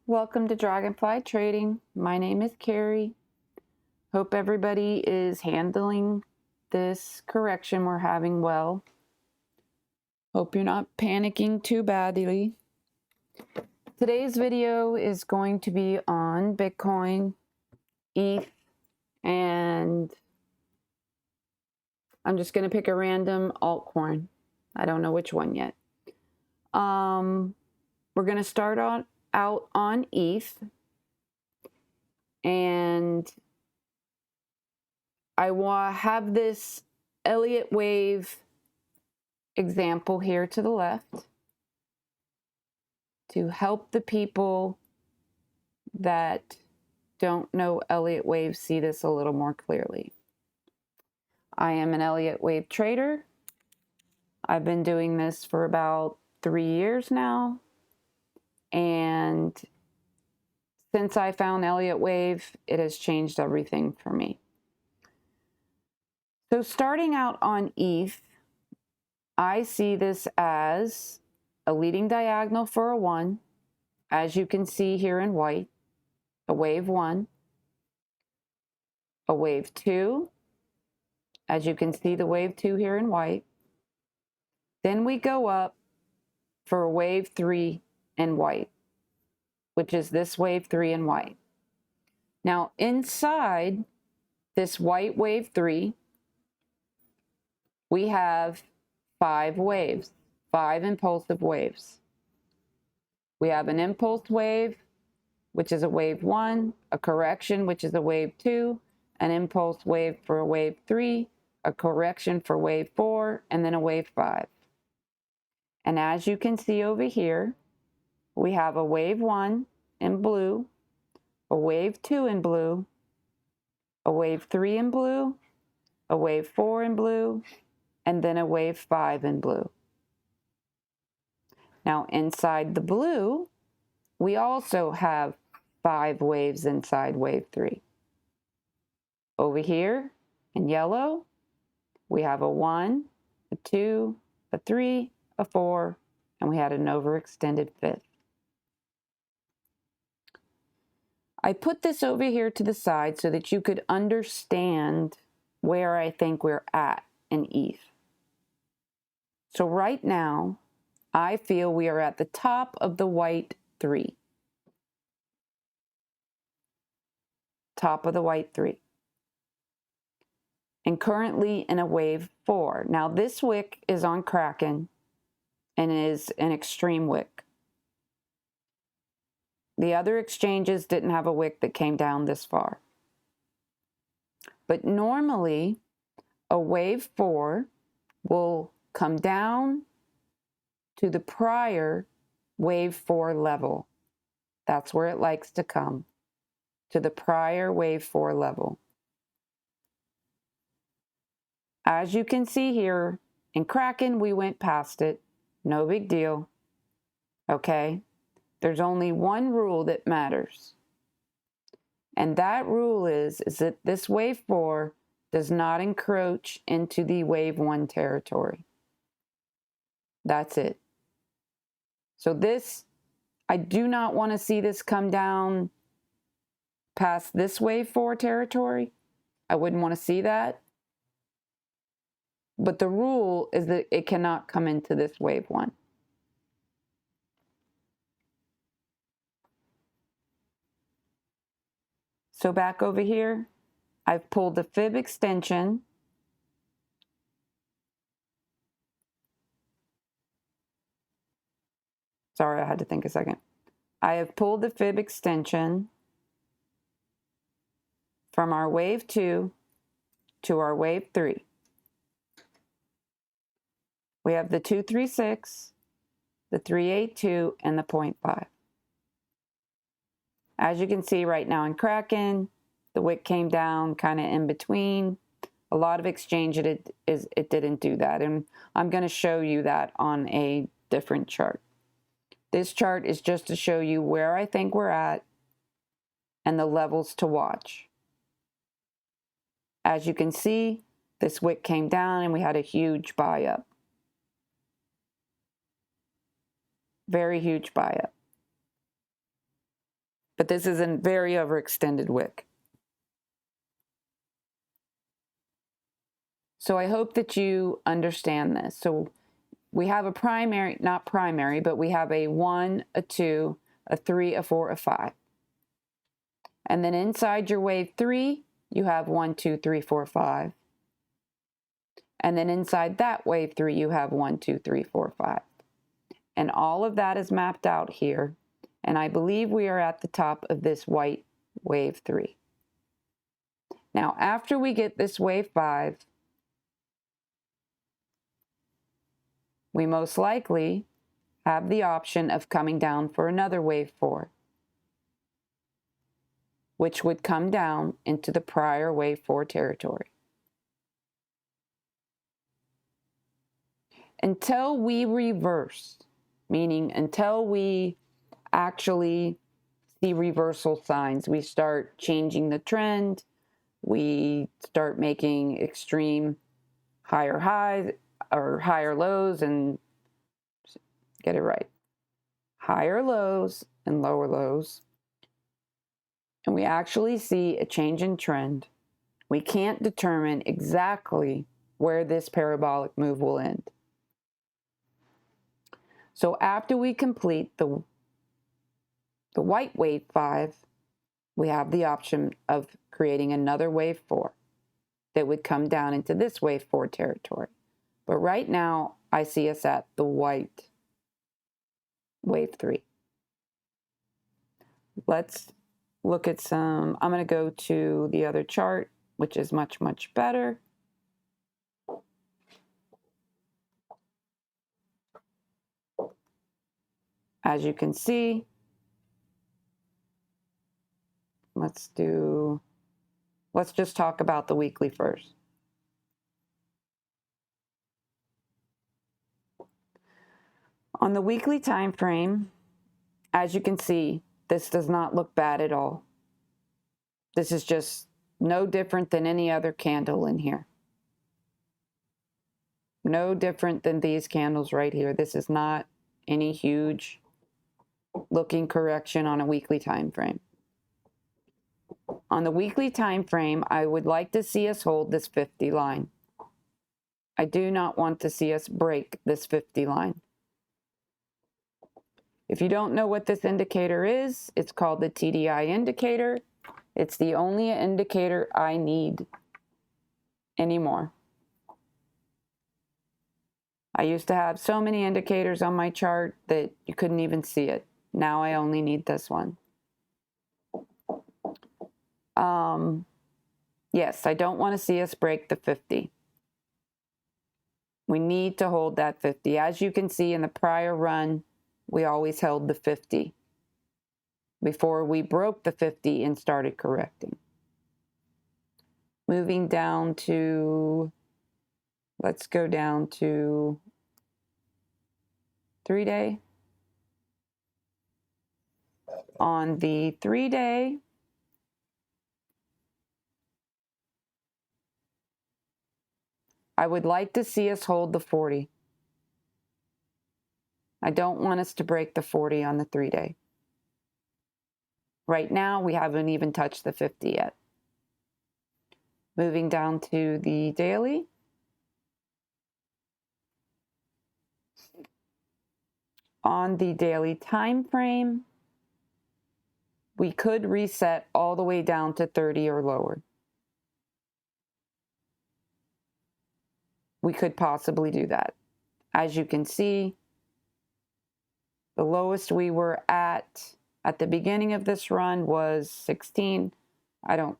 Welcome to Dragonfly Trading. My name is Carrie. Hope everybody is handling this correction we're having well. Hope you're not panicking too badly. Today's video is going to be on Bitcoin, ETH, and I'm just going to pick a random altcoin. I don't know which one yet. We're going to start out on ETH, and I will have this Elliott wave example here to the left to help the people that don't know Elliott wave see this a little more clearly. I am an Elliott wave trader. I've been doing this for about 3 years now, and since I found Elliott wave, it has changed everything for me. So starting out on ETH, I see this as a leading diagonal for a 1, as you can see here in white, a wave 1, a wave 2, as you can see the wave 2 here in white. Then we go up for a wave 3 in white, which is this wave 3 in white. Now inside this white wave 3, we have 5 waves, 5 impulsive waves. We have an impulse wave, which is a wave 1, a correction, which is a wave 2, an impulse wave for a wave 3, a correction for wave 4, and then a wave 5. And as you can see over here, we have a wave 1 in blue, a wave 2 in blue, a wave 3 in blue, a wave 4 in blue, and then a wave 5 in blue. Now inside the blue, we also have 5 waves inside wave 3. Over here in yellow, we have a 1, a 2, a 3, a 4, and we had an overextended 5th. I put this over here to the side so that you could understand where I think we're at in ETH. So right now, I feel we are at the top of the white 3. Top of the white 3. And currently in a wave 4. Now this wick is on Kraken and is an extreme wick. The other exchanges didn't have a wick that came down this far. But normally a wave 4 will come down to the prior wave 4 level. That's where it likes to come, to the prior wave 4 level. As you can see here, in Kraken, we went past it. No big deal. Okay? There's only one rule that matters. And that rule is that this wave 4 does not encroach into the wave 1 territory. That's it. So this, I do not want to see this come down past this wave 4 territory. I wouldn't want to see that. But the rule is that it cannot come into this wave 1. So back over here, I've pulled the fib extension. Sorry, I had to think a second. I have pulled the fib extension from our wave 2 to our wave 3. We have the 236, the 382, and the 0.5. As you can see right now in Kraken, the wick came down kind of in between. A lot of exchange, it didn't do that. And I'm going to show you that on a different chart. This chart is just to show you where I think we're at and the levels to watch. As you can see, this wick came down and we had a huge buy up. Very huge buy up. but this is a very overextended wick. So I hope that you understand this. So we have a primary, not primary, but we have a 1, a 2, a 3, a 4, a 5. And then inside your wave 3, you have 1, 2, 3, 4, 5. And then inside that wave 3, you have 1, 2, 3, 4, 5. And all of that is mapped out here. And I believe we are at the top of this white wave 3. Now, after we get this wave 5, we most likely have the option of coming down for another wave 4, which would come down into the prior wave 4 territory. Until we reverse, meaning until we actually see reversal signs, we start changing the trend, we start making extreme higher highs or higher lows, and get it right, higher lows and lower lows, and we actually see a change in trend, we can't determine exactly where this parabolic move will end. So after we complete the white wave 5, we have the option of creating another wave 4 that would come down into this wave 4 territory. But right now, I see us at the white wave 3. Let's look at some, I'm going to go to the other chart, which is much, much better. As you can see, let's just talk about the weekly first. On the weekly time frame, as you can see, this does not look bad at all. This is just no different than any other candle in here. No different than these candles right here. This is not any huge looking correction on a weekly time frame. On the weekly time frame, I would like to see us hold this 50 line. I do not want to see us break this 50 line. If you don't know what this indicator is, it's called the TDI indicator. It's the only indicator I need anymore. I used to have so many indicators on my chart that you couldn't even see it. Now I only need this one. Yes, I don't want to see us break the 50. We need to hold that 50. As you can see in the prior run, we always held the 50 before we broke the 50 and started correcting. Moving down to, let's go down to 3-day. On the 3-day, I would like to see us hold the 40. I don't want us to break the 40 on the 3-day. Right now, we haven't even touched the 50 yet. Moving down to the daily. On the daily time frame, we could reset all the way down to 30 or lower. We could possibly do that. As you can see, the lowest we were at the beginning of this run was 16. I don't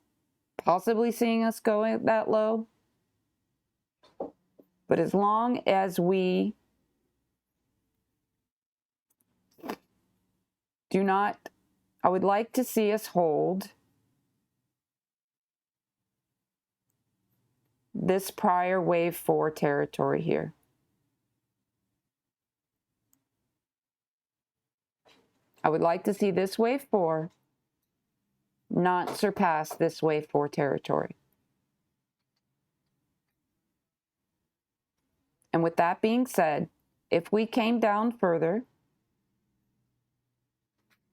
possibly seeing us going that low. But as long as we do not, I would like to see us hold this prior wave 4 territory here. I would like to see this wave 4 not surpass this wave 4 territory. And with that being said, if we came down further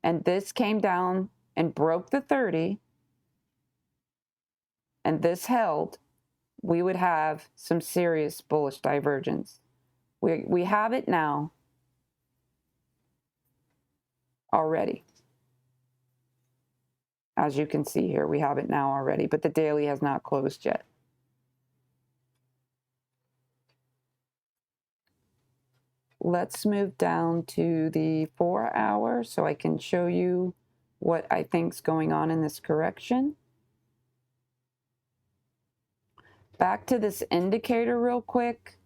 and this came down and broke the 30, and this held, we would have some serious bullish divergence. We have it now already. As you can see here, we have it now already, but the daily has not closed yet. Let's move down to the 4 hour so I can show you what I think's going on in this correction. Back to this indicator real quick.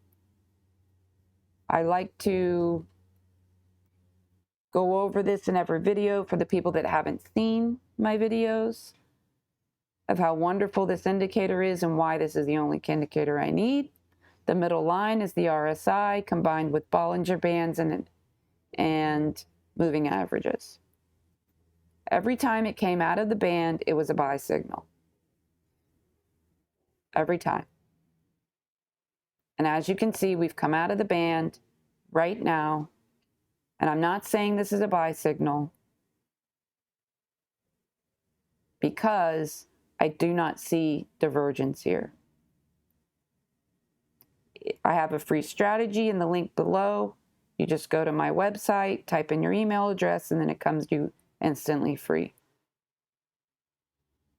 I like to go over this in every video for the people that haven't seen my videos of how wonderful this indicator is and why this is the only indicator I need. The middle line is the RSI combined with Bollinger Bands and moving averages. Every time it came out of the band, it was a buy signal. Every time. And as you can see, we've come out of the band right now. And I'm not saying this is a buy signal because I do not see divergence here. I have a free strategy in the link below. You just go to my website, type in your email address, and then it comes to you instantly free.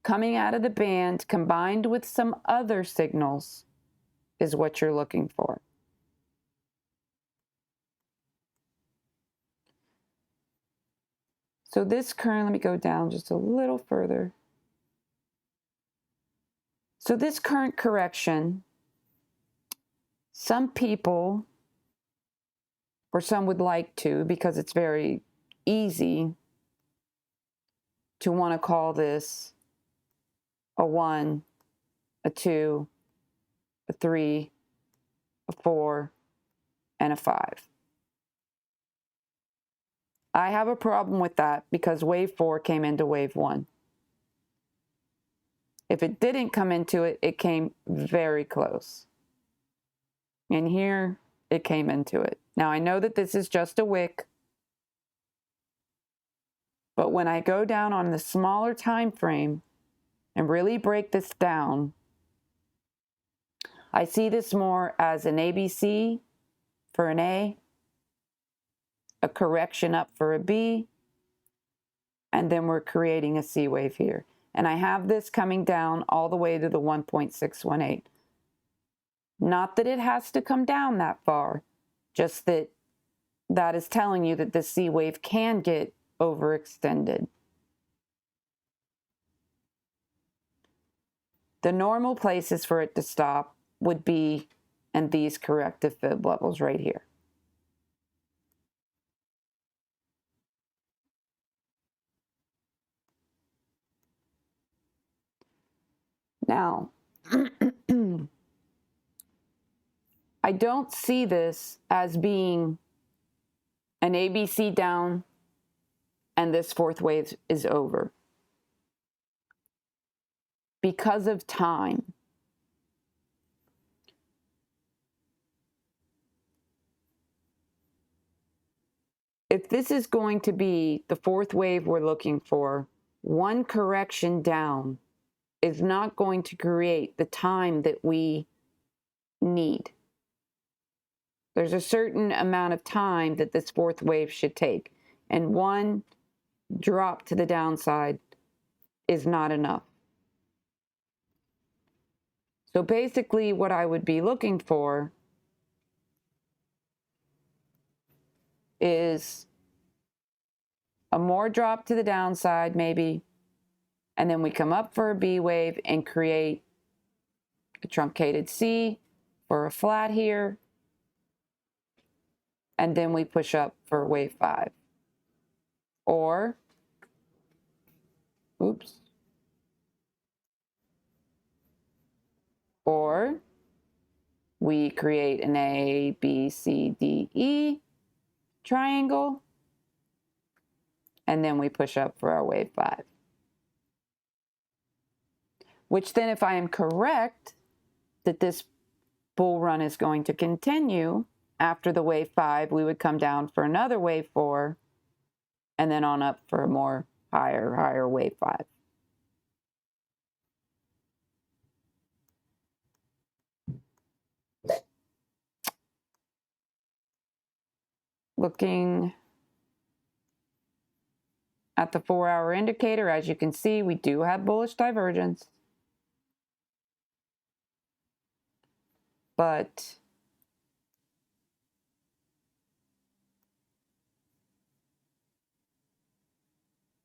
Coming out of the band combined with some other signals is what you're looking for. So this current, let me go down just a little further. So this current correction, some people, or some would like to, because it's very easy to want to call this a 1, a 2, a 3, a 4, and a 5. I have a problem with that because wave 4 came into wave 1. If it didn't come into it, it came very close. And here, it came into it. Now, I know that this is just a wick, but when I go down on the smaller time frame and really break this down, I see this more as an ABC for an A correction up for a B, and then we're creating a C wave here. And I have this coming down all the way to the 1.618. Not that it has to come down that far, just that that is telling you that the C wave can get overextended. The normal places for it to stop would be in these corrective fib levels right here. Now, I don't see this as being an ABC down and this fourth wave is over because of time. If this is going to be the fourth wave we're looking for, one correction down is not going to create the time that we need. There's a certain amount of time that this fourth wave should take, and one drop to the downside is not enough. So basically what I would be looking for is a more drop to the downside maybe, and then we come up for a B wave and create a truncated C for a flat here, and then we push up for wave 5. Or, oops, or we create an A, B, C, D, E triangle, and then we push up for our wave 5. Which then, if I am correct that this bull run is going to continue, after the wave 5, we would come down for another wave 4, and then on up for a more higher wave 5. Looking at the 4-hour indicator, as you can see, we do have bullish divergence. But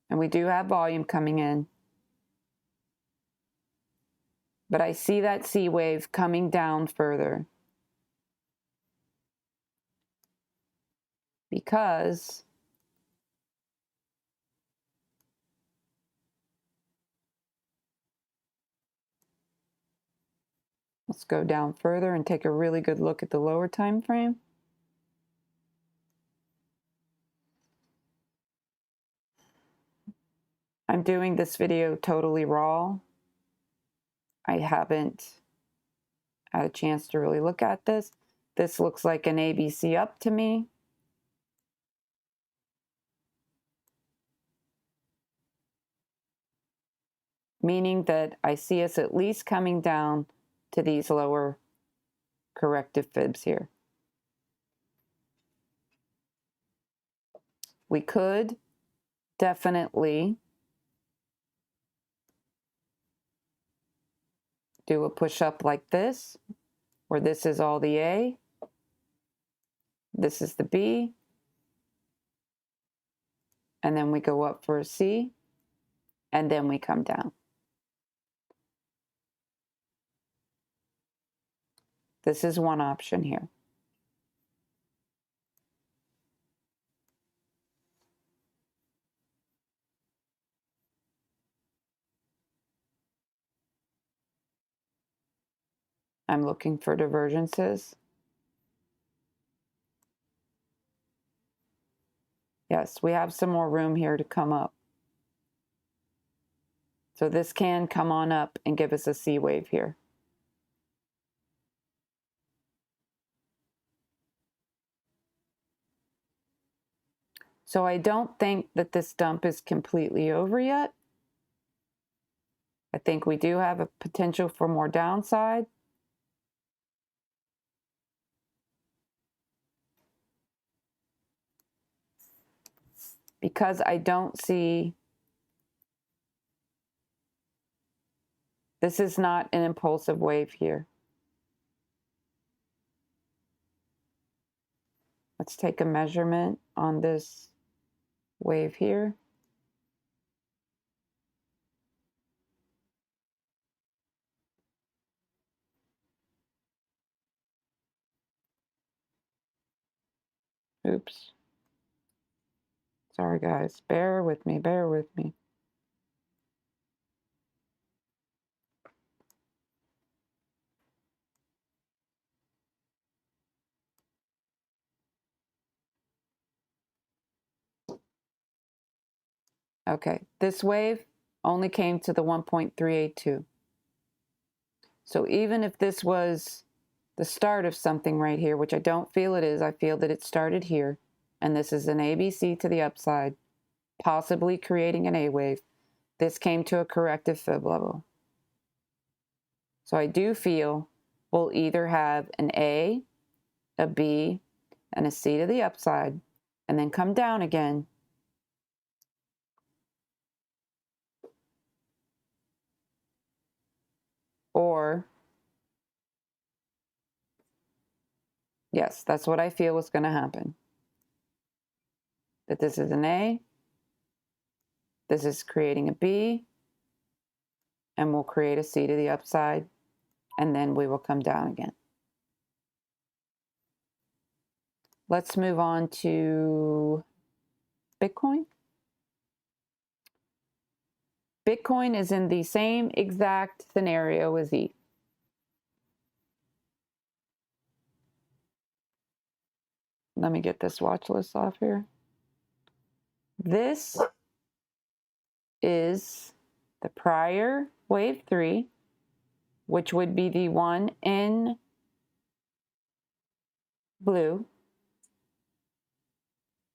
and we do have volume coming in. But I see that C wave coming down further. Because let's go down further and take a really good look at the lower time frame. I'm doing this video totally raw. I haven't had a chance to really look at this. This looks like an ABC up to me. Meaning that I see us at least coming down to these lower corrective fibs here. We could definitely do a push up like this, where this is all the A, this is the B, and then we go up for a C, and then we come down. This is one option here. I'm looking for divergences. Yes, we have some more room here to come up. So this can come on up and give us a C wave here. So I don't think that this dump is completely over yet. I think we do have a potential for more downside. Because I don't see, this is not an impulsive wave here. Let's take a measurement on this wave here. Oops. Sorry guys, bear with me, bear with me. Okay, this wave only came to the 1.382. So even if this was the start of something right here, which I don't feel it is, I feel that it started here, and this is an ABC to the upside, possibly creating an A wave. This came to a corrective fib level. So I do feel we'll either have an A, a B, and a C to the upside, and then come down again. Or, yes, that's what I feel was going to happen. That this is an A, this is creating a B, and we'll create a C to the upside, and then we will come down again. Let's move on to Bitcoin. Bitcoin is in the same exact scenario as ETH. Let me get this watch list off here. This is the prior wave 3, which would be the one in blue.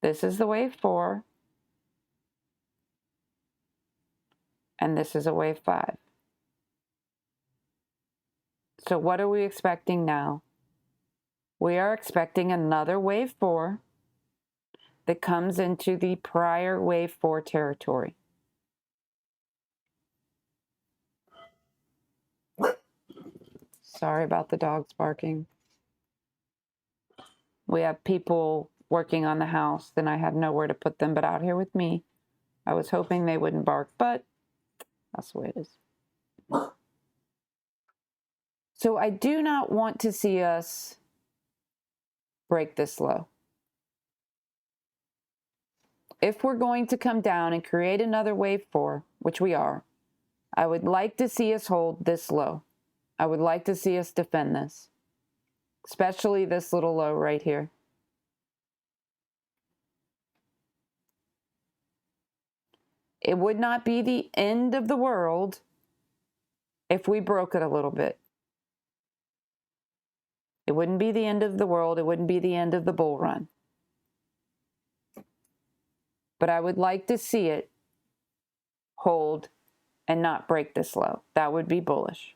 This is the wave 4. and this is a wave 5. So what are we expecting now? We are expecting another wave 4 that comes into the prior wave 4 territory. Sorry about the dogs barking. We have people working on the house, and I had nowhere to put them but out here with me. I was hoping they wouldn't bark, but that's the way it is. So I do not want to see us break this low. If we're going to come down and create another wave 4, which we are, I would like to see us hold this low. I would like to see us defend this, especially this little low right here. It would not be the end of the world if we broke it a little bit. It wouldn't be the end of the world. It wouldn't be the end of the bull run. But I would like to see it hold and not break this low. That would be bullish.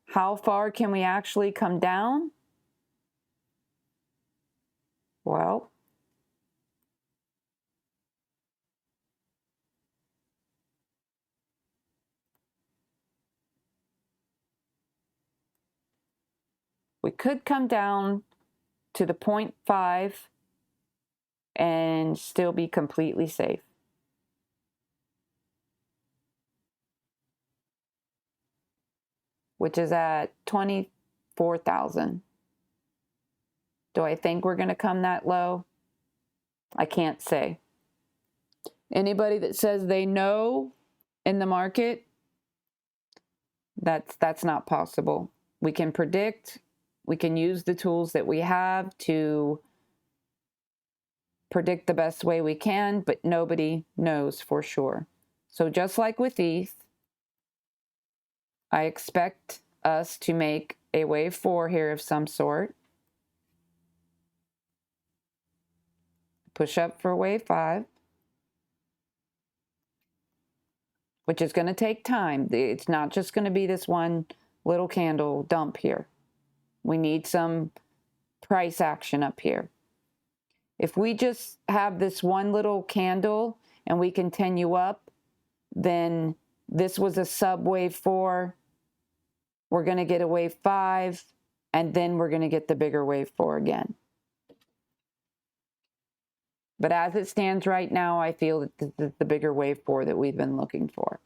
How far can we actually come down? Well, we could come down to the 0.5 and still be completely safe. Which is at 24,000. Do I think we're going to come that low? I can't say. Anybody that says they know in the market, that's not possible. We can predict, we can use the tools that we have to predict the best way we can, but nobody knows for sure. So just like with ETH, I expect us to make a wave 4 here of some sort. Push up for wave 5. Which is going to take time. It's not just going to be this one little candle dump here. We need some price action up here. If we just have this one little candle and we continue up, then this was a sub wave 4. We're going to get a wave 5, and then we're going to get the bigger wave 4 again. But as it stands right now, I feel that this is the bigger wave 4 that we've been looking for.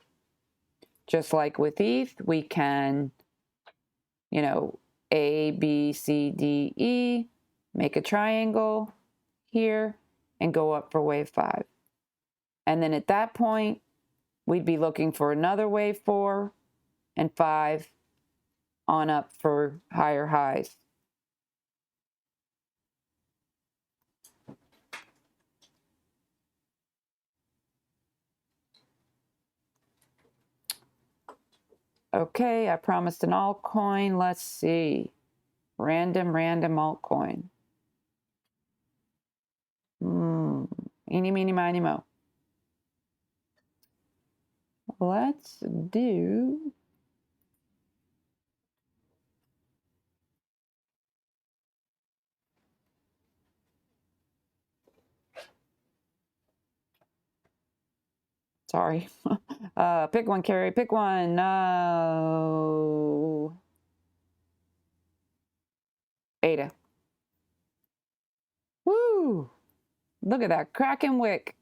Just like with ETH, we can, you know, A, B, C, D, E, make a triangle here, and go up for wave 5. And then at that point, we'd be looking for another wave 4 and 5 on up for higher highs. Okay, I promised an altcoin. Let's see. Random altcoin. Eeny, meeny, miny, mo. Let's do... Sorry. Pick one, Carrie. Pick one. No. Ada. Woo! Look at that cracking wick.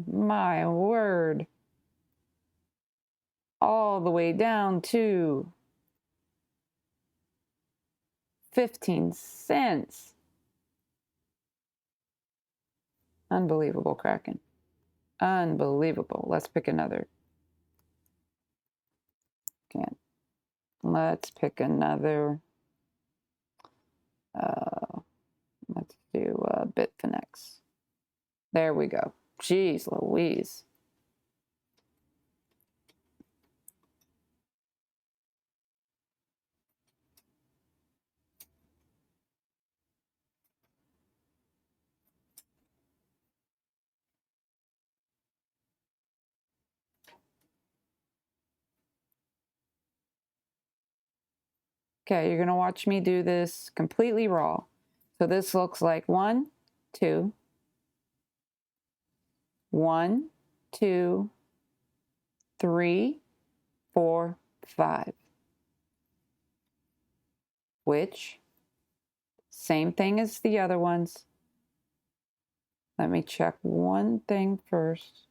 My word. All the way down to 15 cents. Unbelievable cracking. Unbelievable. Let's pick another. Can't. Let's pick another. Let's do Bitfinex. There we go. Jeez Louise. Okay, you're going to watch me do this completely raw. So this looks like 1, 2, 1, 2, 3, 4, 5. Which, same thing as the other ones. Let me check one thing first.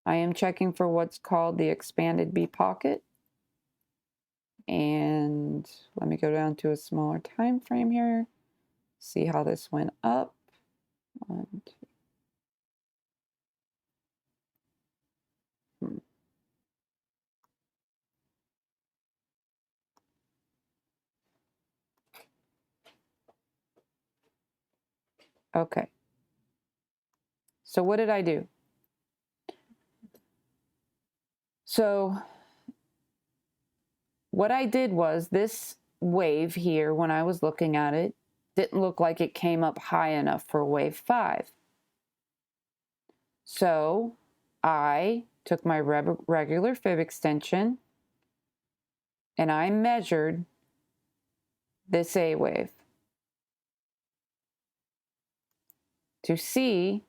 I am checking for what's called the expanded B pocket. And let me go down to a smaller time frame here. See how this went up. 1, 2. Okay. So what did I do? So what I did was this wave here, when I was looking at it, didn't look like it came up high enough for wave 5. So I took my regular fib extension and I measured this A wave to see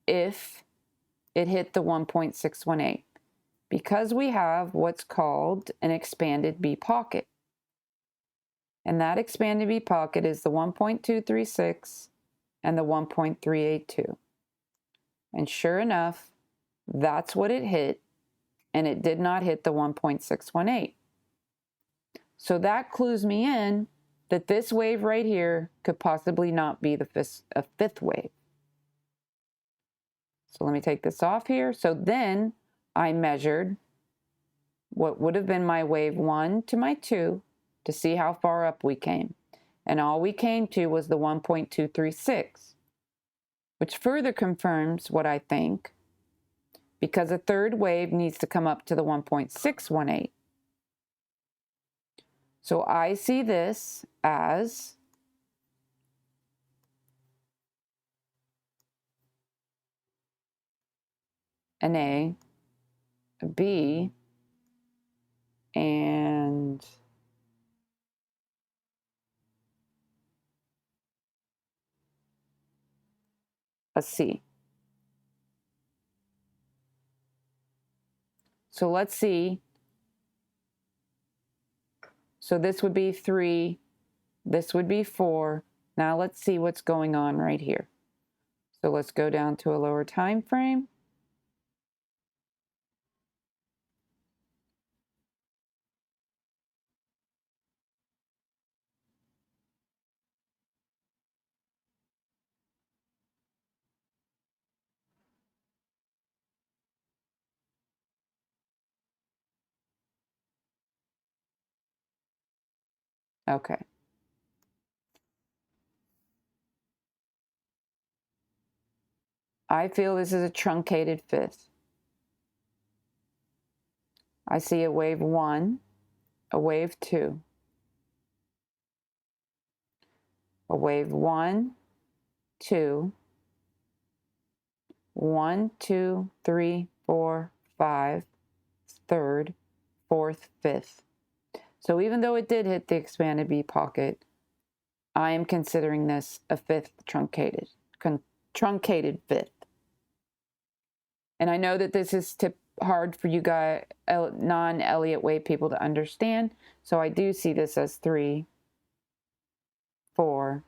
if it hit the 1.618, because we have what's called an expanded B pocket. And that expanded B pocket is the 1.236 and the 1.382. And sure enough, that's what it hit, and it did not hit the 1.618. So that clues me in that this wave right here could possibly not be a fifth wave. So let me take this off here. So then I measured what would have been my wave 1 to my 2 to see how far up we came. And all we came to was the 1.236, which further confirms what I think, because a third wave needs to come up to the 1.618. So I see this as an A, a B, and a C. So let's see. So this would be 3, this would be 4. Now let's see what's going on right here. So let's go down to a lower time frame. Okay. I feel this is a truncated fifth. I see a wave 1, a wave 2, a wave 1, 2, 1, 2, 3, 4, 5, third, fourth, fifth. So even though it did hit the expanded B pocket, I am considering this a fifth truncated fifth. And I know that this is hard for you guys, non-Elliott wave people, to understand. So I do see this as 3, 4,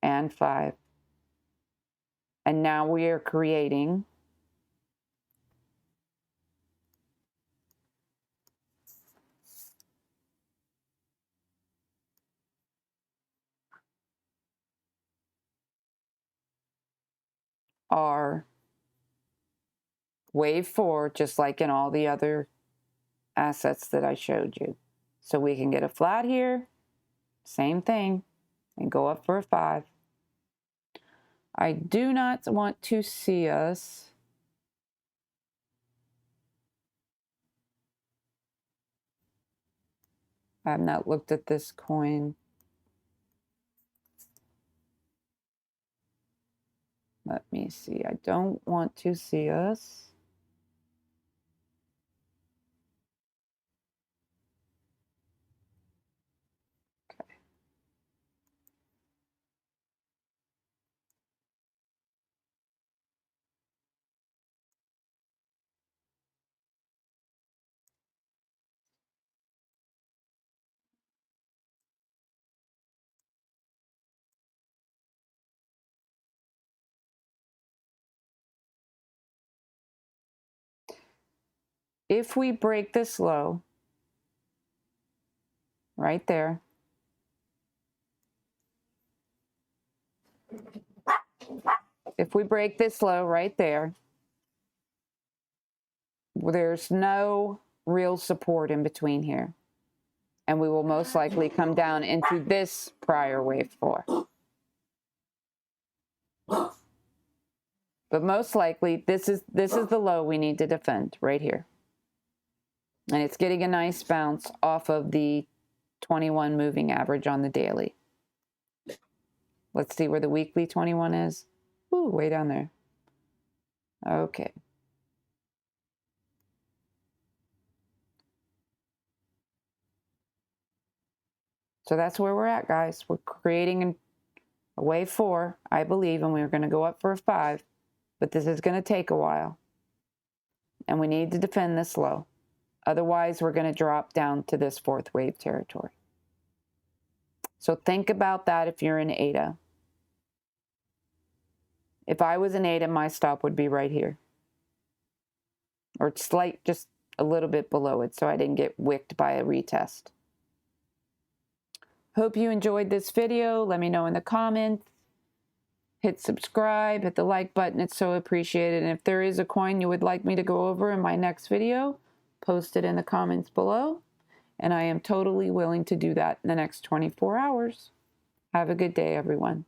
and 5. And now we are creating our wave 4, just like in all the other assets that I showed you. So we can get a flat here, same thing, and go up for a 5. I do not want to see us I have not looked at this coin. Let me see. I don't want to see us. Okay. If we break this low right there, if we break this low right there, there's no real support in between here. And we will most likely come down into this prior wave 4. But most likely, this is the low we need to defend right here. And it's getting a nice bounce off of the 21 moving average on the daily. Let's see where the weekly 21 is. Ooh, way down there. Okay. So that's where we're at, guys. We're creating a wave 4, I believe, and we're going to go up for a 5. But this is going to take a while. And we need to defend this low. Otherwise, we're going to drop down to this 4th wave territory. So think about that if you're in ADA. If I was in ADA, my stop would be right here. Or just a little bit below it, so I didn't get wicked by a retest. Hope you enjoyed this video. Let me know in the comments. Hit subscribe, hit the like button. It's so appreciated. And if there is a coin you would like me to go over in my next video, post it in the comments below. And I am totally willing to do that in the next 24 hours. Have a good day, everyone.